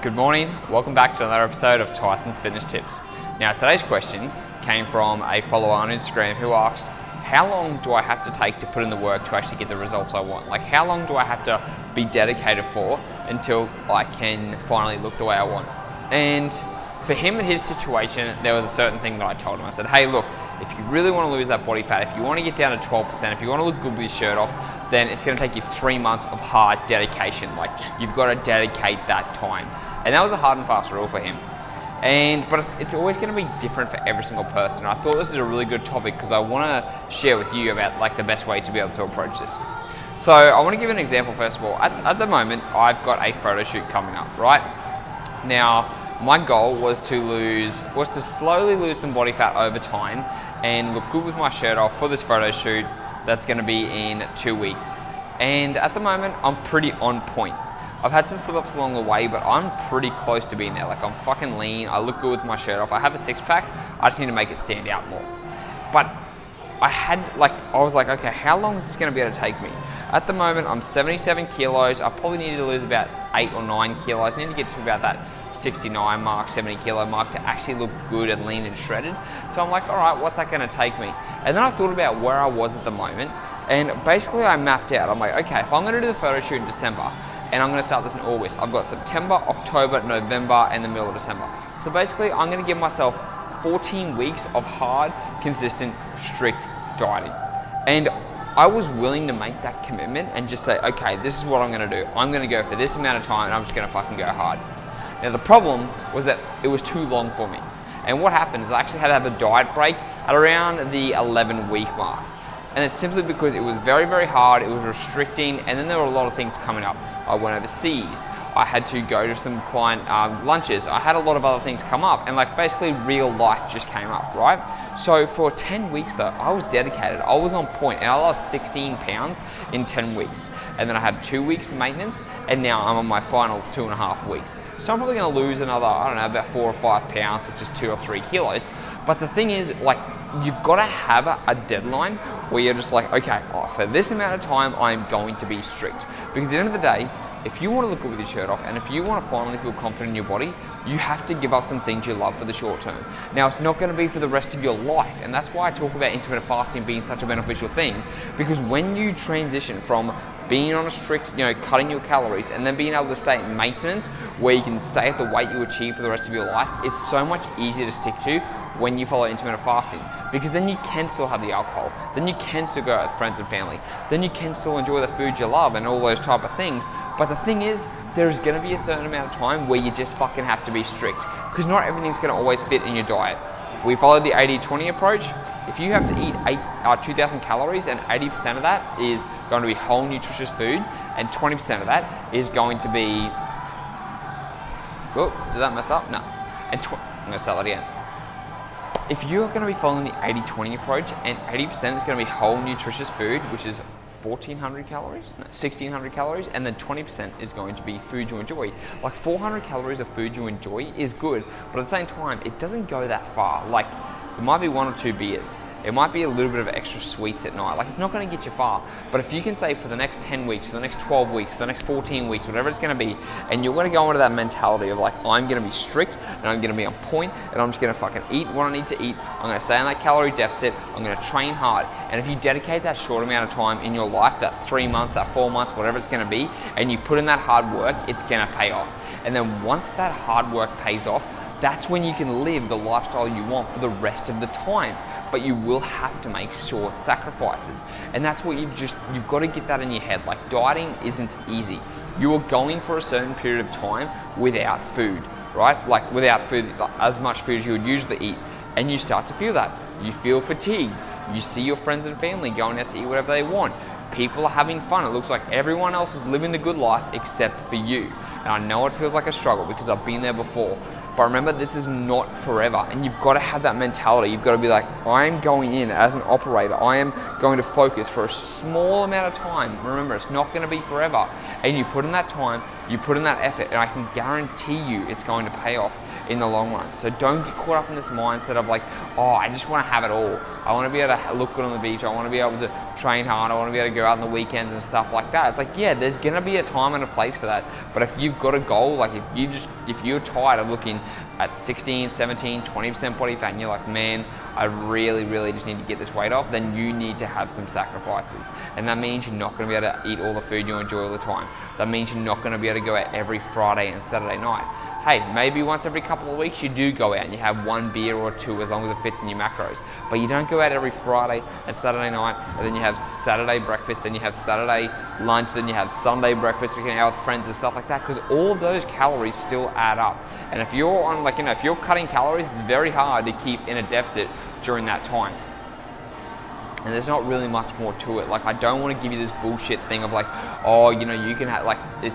Good morning, welcome back to another episode of Tyson's Fitness Tips. Now today's question came from a follower on Instagram who asked, how long do I have to take to put in the work to actually get the results I want? Like how long do I have to be dedicated for until I can finally look the way I want? And for him and his situation, there was a certain thing that I told him. I said, hey look, if you really want to lose that body fat, if you want to get down to 12%, if you want to look good with your shirt off, then it's going to take you 3 months of hard dedication. Like you've got to dedicate that time. And that was a hard and fast rule for him. But it's always going to be different for every single person. I thought this is a really good topic because I want to share with you about like the best way to be able to approach this. So I want to give an example first of all. At the moment, I've got a photo shoot coming up, right? Now, my goal was to slowly lose some body fat over time and look good with my shirt off for this photo shoot that's going to be in 2 weeks. And at the moment, I'm pretty on point. I've had some slip-ups along the way, but I'm pretty close to being there. Like I'm fucking lean, I look good with my shirt off, I have a six-pack, I just need to make it stand out more. But I was like, okay, how long is this gonna be able to take me? At the moment, I'm 77 kilos, I probably need to lose about 8 or 9 kilos. I need to get to about that 69 mark, 70 kilo mark to actually look good and lean and shredded. So I'm like, all right, what's that gonna take me? And then I thought about where I was at the moment, and basically I mapped out, I'm like, okay, if I'm gonna do the photo shoot in December, and I'm gonna start this in August. I've got September, October, November, and the middle of December. So basically, I'm gonna give myself 14 weeks of hard, consistent, strict dieting. And I was willing to make that commitment and just say, okay, this is what I'm gonna do. I'm gonna go for this amount of time and I'm just gonna fucking go hard. Now the problem was that it was too long for me. And what happened is I actually had to have a diet break at around the 11-week mark. And it's simply because it was very, very hard, it was restricting, and then there were a lot of things coming up. I went overseas, I had to go to some client lunches, I had a lot of other things come up, and like basically real life just came up, right? So for 10 weeks though, I was dedicated, I was on point, and I lost 16 pounds in 10 weeks. And then I had 2 weeks of maintenance, and now I'm on my final 2.5 weeks. So I'm probably gonna lose another, I don't know, about 4 or 5 pounds, which is 2 or 3 kilos. But the thing is, like, you've got to have a deadline where you're just like, okay, for this amount of time, I'm going to be strict. Because at the end of the day, if you want to look good with your shirt off and if you want to finally feel confident in your body, you have to give up some things you love for the short term. Now, it's not going to be for the rest of your life. And that's why I talk about intermittent fasting being such a beneficial thing. Because when you transition from being on a strict, cutting your calories and then being able to stay in maintenance where you can stay at the weight you achieve for the rest of your life, it's so much easier to stick to when you follow intermittent fasting, because then you can still have the alcohol, then you can still go out with friends and family, then you can still enjoy the food you love and all those type of things. But the thing is, there's going to be a certain amount of time where you just fucking have to be strict, because not everything's going to always fit in your diet. We follow the 80-20 approach. If you have to eat 2,000 calories and 80% of that is going to be whole nutritious food and 20% of that is going to be, oh, did that mess up? No. I'm going to start that again. If you're going to be following the 80-20 approach and 80% is going to be whole nutritious food, which is 1,400 calories, no, 1,600 calories, and then 20% is going to be food you enjoy. Like 400 calories of food you enjoy is good, but at the same time, it doesn't go that far. Like it might be 1 or 2 beers. It might be a little bit of extra sweets at night. Like it's not going to get you far. But if you can say for the next 10 weeks, for the next 12 weeks, for the next 14 weeks, whatever it's going to be, and you're going to go into that mentality of like, I'm going to be strict and I'm going to be on point and I'm just going to fucking eat what I need to eat. I'm going to stay on that calorie deficit. I'm going to train hard. And if you dedicate that short amount of time in your life, that 3 months, that 4 months, whatever it's going to be, and you put in that hard work, it's going to pay off. And then once that hard work pays off, that's when you can live the lifestyle you want for the rest of the time. But you will have to make short sacrifices. And that's what you've got to get that in your head. Like dieting isn't easy. You are going for a certain period of time without food, right? Like without food, as much food as you would usually eat. And you start to feel that. You feel fatigued. You see your friends and family going out to eat whatever they want. People are having fun. It looks like everyone else is living the good life except for you. And I know it feels like a struggle because I've been there before. But remember, this is not forever, and you've got to have that mentality. You've got to be like, I am going in as an operator. I am going to focus for a small amount of time. Remember, it's not going to be forever. And you put in that time, you put in that effort, and I can guarantee you it's going to pay off in the long run. So don't get caught up in this mindset of like, oh, I just want to have it all. I want to be able to look good on the beach. I want to be able to train hard. I want to be able to go out on the weekends and stuff like that. It's like, yeah, there's going to be a time and a place for that. But if you've got a goal, like if you're tired of looking at 16, 17, 20% body fat and you're like, man, I really, really just need to get this weight off, then you need to have some sacrifices. And that means you're not going to be able to eat all the food you enjoy all the time. That means you're not going to be able to go out every Friday and Saturday night. Hey, maybe once every couple of weeks you do go out and you have one beer or two as long as it fits in your macros. But you don't go out every Friday and Saturday night, and then you have Saturday breakfast, then you have Saturday lunch, then you have Sunday breakfast, you can out with friends and stuff like that, because all of those calories still add up. And if you're on, like, if you're cutting calories, it's very hard to keep in a deficit during that time. And there's not really much more to it. Like, I don't want to give you this bullshit thing of like, oh, you can have like this.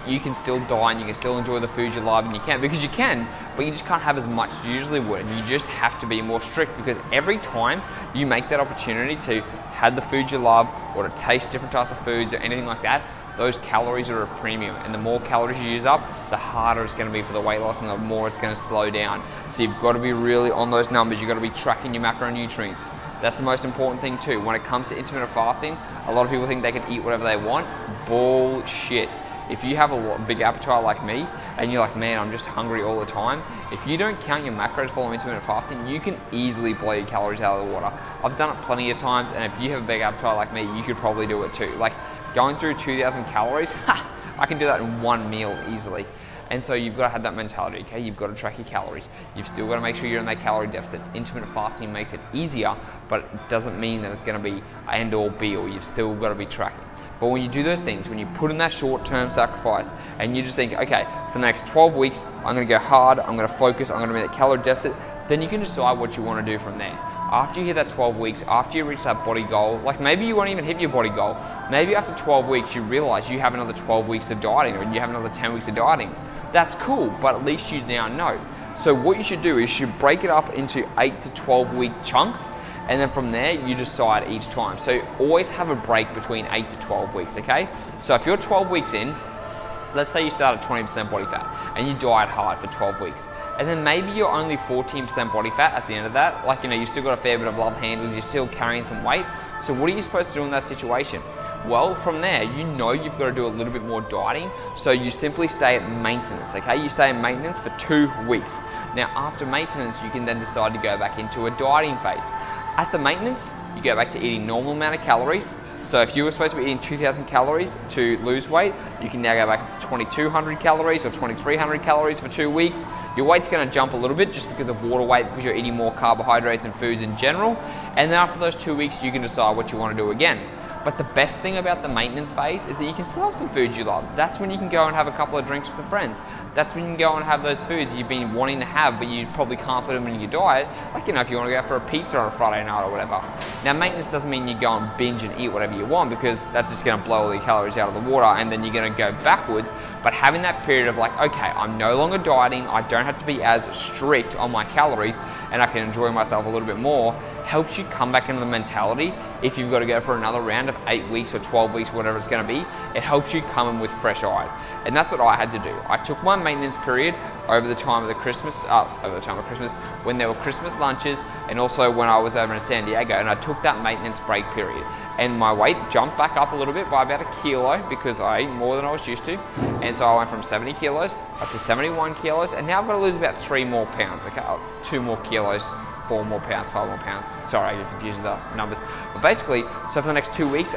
You can still diet and you can still enjoy the food you love, and you can, because you can, but you just can't have as much as you usually would, and you just have to be more strict, because every time you make that opportunity to have the food you love or to taste different types of foods or anything like that, those calories are a premium, and the more calories you use up, the harder it's going to be for the weight loss and the more it's going to slow down. So you've got to be really on those numbers. You've got to be tracking your macronutrients. That's the most important thing too. When it comes to intermittent fasting, a lot of people think they can eat whatever they want. Bullshit. If you have a big appetite like me, and you're like, man, I'm just hungry all the time, if you don't count your macros following intermittent fasting, you can easily blow your calories out of the water. I've done it plenty of times, and if you have a big appetite like me, you could probably do it too. Like, going through 2,000 calories, I can do that in one meal easily. And so you've got to have that mentality, okay? You've got to track your calories. You've still got to make sure you're in that calorie deficit. Intermittent fasting makes it easier, but it doesn't mean that it's going to be end all be all. You've still got to be tracking. But when you do those things, when you put in that short-term sacrifice and you just think, okay, for the next 12 weeks, I'm going to go hard, I'm going to focus, I'm going to be in a calorie deficit, then you can decide what you want to do from there. After you hit that 12 weeks, after you reach that body goal, like maybe you won't even hit your body goal. Maybe after 12 weeks, you realize you have another 12 weeks of dieting, or you have another 10 weeks of dieting. That's cool, but at least you now know. So what you should do is you should break it up into 8 to 12 week chunks, and then from there, you decide each time. So always have a break between 8 to 12 weeks, okay? So if you're 12 weeks in, let's say you start at 20% body fat, and you diet hard for 12 weeks. And then maybe you're only 14% body fat at the end of that. Like, you still got a fair bit of love handles, you're still carrying some weight. So what are you supposed to do in that situation? Well, from there, you've got to do a little bit more dieting. So you simply stay at maintenance, okay? You stay in maintenance for 2 weeks. Now, after maintenance, you can then decide to go back into a dieting phase. At the maintenance, you go back to eating normal amount of calories. So if you were supposed to be eating 2,000 calories to lose weight, you can now go back to 2,200 calories or 2,300 calories for 2 weeks. Your weight's going to jump a little bit just because of water weight, because you're eating more carbohydrates and foods in general. And then after those 2 weeks, you can decide what you want to do again. But the best thing about the maintenance phase is that you can still have some foods you love. That's when you can go and have a couple of drinks with some friends. That's when you can go and have those foods you've been wanting to have, but you probably can't fit them in your diet. Like, if you want to go out for a pizza on a Friday night or whatever. Now, maintenance doesn't mean you go and binge and eat whatever you want, because that's just going to blow all your calories out of the water, and then you're going to go backwards. But having that period of like, okay, I'm no longer dieting, I don't have to be as strict on my calories, and I can enjoy myself a little bit more, helps you come back into the mentality. If you've got to go for another round of 8 weeks or 12 weeks, whatever it's going to be, it helps you come in with fresh eyes. And that's what I had to do. I took my maintenance period over the time of Christmas, when there were Christmas lunches, and also when I was over in San Diego, and I took that maintenance break period. And my weight jumped back up a little bit by about 1 kilo, because I ate more than I was used to. And so I went from 70 kilos up to 71 kilos, and now I've got to lose about 3 more pounds, okay, 2 more kilos, 4 more pounds, 5 more pounds. Sorry, I get confused with the numbers. But basically, so for the next 2 weeks,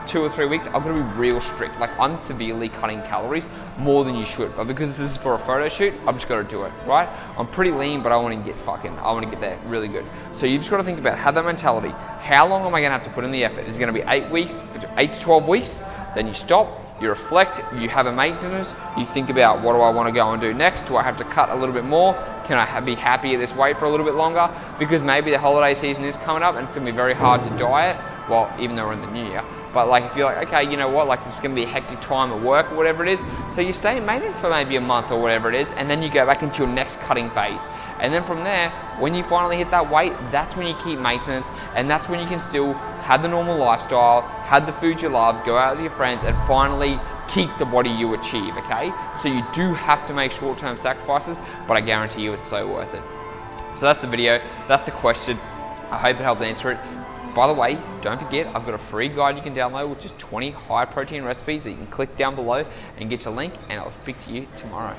2 or 3 weeks, I'm gonna be real strict. Like, I'm severely cutting calories more than you should. But because this is for a photo shoot, I'm just gotta do it, right? I'm pretty lean, but I wanna get there really good. So you just gotta think about, have that mentality. How long am I gonna have to put in the effort? Is it gonna be 8 weeks, 8 to 12 weeks? Then you stop, you reflect, you have a maintenance, you think about, what do I wanna go and do next? Do I have to cut a little bit more? Can I be happy at this weight for a little bit longer? Because maybe the holiday season is coming up and it's gonna be very hard to diet. Well, even though we're in the new year, But like if you're like, okay, you know what, like it's gonna be a hectic time at work or whatever it is, so you stay in maintenance for maybe a month or whatever it is, and then you go back into your next cutting phase. And then from there, when you finally hit that weight, that's when you keep maintenance, and that's when you can still have the normal lifestyle, have the food you love, go out with your friends, and finally keep the body you achieve, okay? So you do have to make short-term sacrifices, but I guarantee you it's so worth it. So that's the video, that's the question. I hope it helped answer it. By the way, don't forget, I've got a free guide you can download, which is 20 high protein recipes that you can click down below and get your link, and I'll speak to you tomorrow.